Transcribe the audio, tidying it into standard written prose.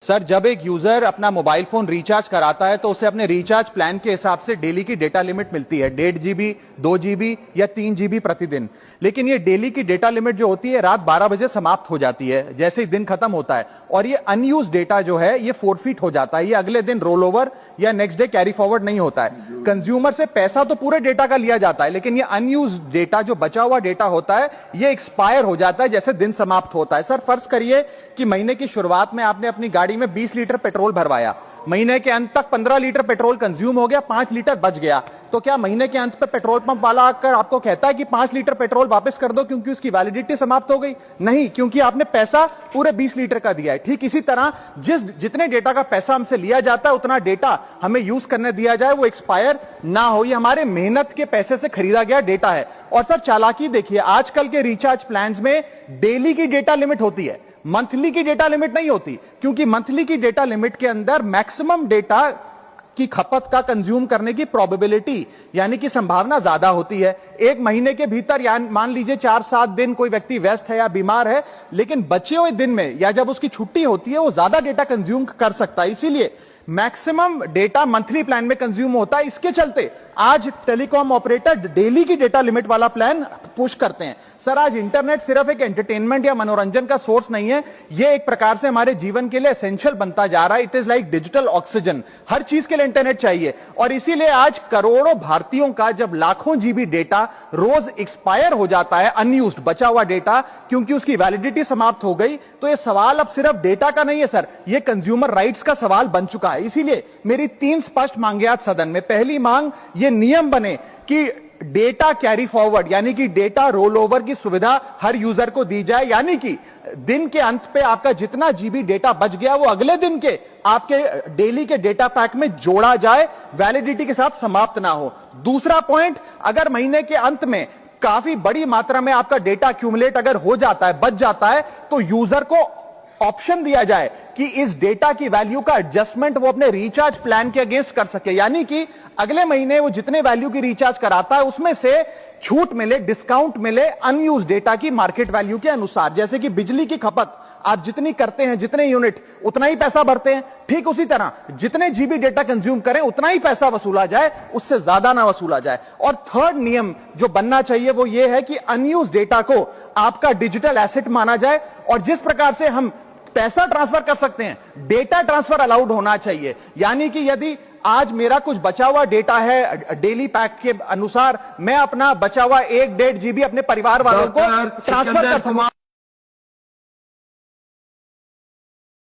Sir, जब एक user अपना मोबाइल फोन रिचार्ज कराता है तो उसे अपने रिचार्ज प्लान के हिसाब से डेली की डेटा लिमिट मिलती है, 1.5 GB, 2 GB या 3 GB प्रतिदिन। लेकिन ये डेली की डेटा लिमिट जो होती है रात 12 बजे समाप्त हो जाती है, जैसे ही दिन खत्म होता है, और ये अनयूज डेटा जो है ये फोरफिट हो जाता है, ये अगले दिन रोल ओवर या नेक्स्ट डे कैरी फॉरवर्ड नहीं होता है। कंज्यूमर से पैसा तो पूरे डेटा का लिया जाता है, लेकिन ये अनयूज डेटा, जो बचा हुआ डेटा होता है, ये एक्सपायर हो जाता है जैसे दिन समाप्त होता है। सर, फर्ज करिए कि महीने की शुरुआत में आपने अपनी गाड़ी में 20 लीटर पेट्रोल भरवाया, महीने के अंत तक 15 लीटर पेट्रोल कंज्यूम हो गया, 5 लीटर बच गया, तो क्या महीने के अंत पे पेट्रोल पंप वाला आकर आपको कहता है कि 5 लीटर पेट्रोल वापस कर दो क्योंकि उसकी वैलिडिटी समाप्त हो गई? नहीं, क्योंकि आपने पैसा पूरे 20 लीटर का दिया है। ठीक इसी तरह जितने डेटा का पैसा हमसे लिया जाता है उतना डेटा हमें यूज करने दिया जाए, वो एक्सपायर ना हो। ये हमारे मेहनत के पैसे से खरीदा गया डेटा है। और सर, चालाकी देखिए, आजकल के रिचार्ज प्लान्स में डेली की डेटा लिमिट होती है, मंथली की डेटा लिमिट नहीं होती, क्योंकि मंथली की डेटा लिमिट के अंदर मैक्सिमम डेटा की खपत का कंज्यूम करने की प्रोबेबिलिटी यानी कि संभावना ज्यादा होती है। एक महीने के भीतर या मान लीजिए 4-7 दिन कोई व्यक्ति व्यस्त है या बीमार है, लेकिन बचे हुए दिन में या जब उसकी छुट्टी होती है वो ज्यादा डेटा कंज्यूम कर सकता है। इसीलिए मैक्सिमम डेटा मंथली प्लान में कंज्यूम होता है। इसके चलते आज टेलीकॉम ऑपरेटर डेली की डेटा लिमिट वाला प्लान पुश करते हैं। सर, आज इंटरनेट सिर्फ एक एंटरटेनमेंट या मनोरंजन का सोर्स नहीं है, यह एक प्रकार से हमारे जीवन के लिए एसेंशियल बनता जा रहा है। It is like digital oxygen. हर चीज के लिए इंटरनेट चाहिए, और इसीलिए आज करोड़ों भारतीयों का जब लाखों जीबी डेटा रोज एक्सपायर हो जाता है, अनयूज्ड बचा हुआ डेटा, क्योंकि उसकी वैलिडिटी समाप्त हो गई, तो यह सवाल अब सिर्फ डेटा का नहीं है सर, यह कंज्यूमर राइट्स का सवाल बन चुका है। इसीलिए मेरी 3 स्पष्ट मांगे आज सदन में। पहली मांग, ये नियम बने कि डेटा कैरी फॉरवर्ड यानी कि डेटा रोल ओवर की सुविधा हर यूजर को दी जाए, यानी कि दिन के अंत पे आपका जितना जीबी डेटा बच गया वो अगले दिन के आपके डेली के डेटा पैक में जोड़ा जाए, वैलिडिटी के साथ समाप्त ना हो। दूसरा पॉइंट, अगर महीने के अंत में काफी बड़ी मात्रा में आपका डेटा एक्यूमुलेट अगर हो जाता है, बच जाता है, तो यूजर को ऑप्शन दिया जाए कि इस डेटा की वैल्यू का एडजस्टमेंट वो अपने रिचार्ज प्लान के अगेंस्ट कर सके, यानी कि अगले महीने वो जितने वैल्यू की रिचार्ज कराता है उसमें से छूट मिले, डिस्काउंट मिले अनयूज डेटा की मार्केट वैल्यू के अनुसार। जैसे कि बिजली की खपत आप जितनी करते हैं, जितने यूनिट, उतना ही पैसा भरते हैं, ठीक उसी तरह जितने जीबी डेटा कंज्यूम करें उतना ही पैसा वसूला जाए, उससे ज्यादा ना वसूला जाए। और थर्ड नियम जो बनना चाहिए वो ये है कि अनयूज डेटा को आपका डिजिटल एसेट माना जाए, और जिस प्रकार से हम पैसा ट्रांसफर कर सकते हैं, डेटा ट्रांसफर अलाउड होना चाहिए। यानी कि यदि आज मेरा कुछ बचा हुआ डेटा है डेली पैक के अनुसार, मैं अपना बचा हुआ 1-1.5 GB अपने परिवार वालों को ट्रांसफर कर सकूं।